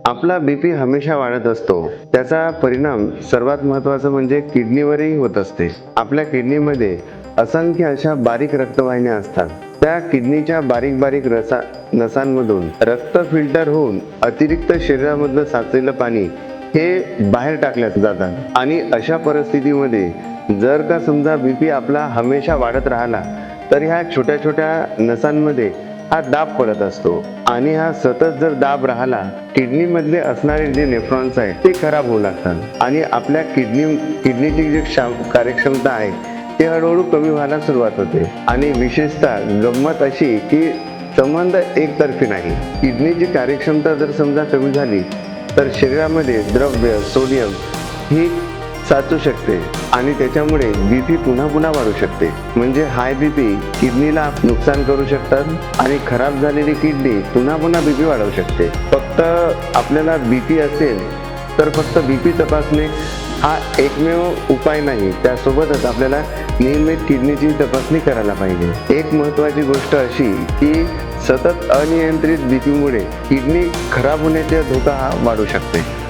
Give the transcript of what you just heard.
आपला बीपी हमेशा वाढत असतो. त्याचा परिणाम सर्वात महत्त्वाचा म्हणजे किडनीवरही होत असते. आपल्या किडनीमध्ये असंख्य अशा बारीक रक्तवाहिन्या असतात. त्या किडनीच्या बारीक बारीक नसांमधून रक्त फिल्टर होऊन अतिरिक्त शरीरामधलं साचलेलं पाणी हे बाहेर टाकलं जातात. आणि अशा परिस्थितीमध्ये जर का समजा बीपी आपला हमेशा वाढत राहिला तर ह्या छोट्या छोट्या नसांमध्ये हा दाब पडत असतो. आणि हा सतत जर दाब राहिला, किडनीमधले असणारे जे नेफ्रॉन्स आहेत ते खराब होऊ लागतात आणि आपल्या किडनीची जी कार्यक्षमता आहे ते हळूहळू कमी व्हायला सुरुवात होते. आणि विशेषतः गंमत अशी की संबंध एकतर्फी नाही. किडनीची कार्यक्षमता जर समजा कमी झाली तर शरीरामध्ये द्रव्य सोडियम ही साचू शकते आणि त्याच्यामुळे बीपी पुन्हा पुन्हा वाढू शकते. म्हणजे हाय बीपी किडनीला नुकसान करू शकतात आणि खराब झालेली किडनी पुन्हा पुन्हा बीपी वाढवू शकते. फक्त आपल्याला बीपी असेल तर फक्त बीपी तपासणे हा एकमेव उपाय नाही. त्यासोबतच आपल्याला नियमित किडनीची तपासणी करायला पाहिजे. एक महत्त्वाची गोष्ट अशी की सतत अनियंत्रित बीपीमुळे किडनी खराब होण्याचा धोका हा वाढू शकते.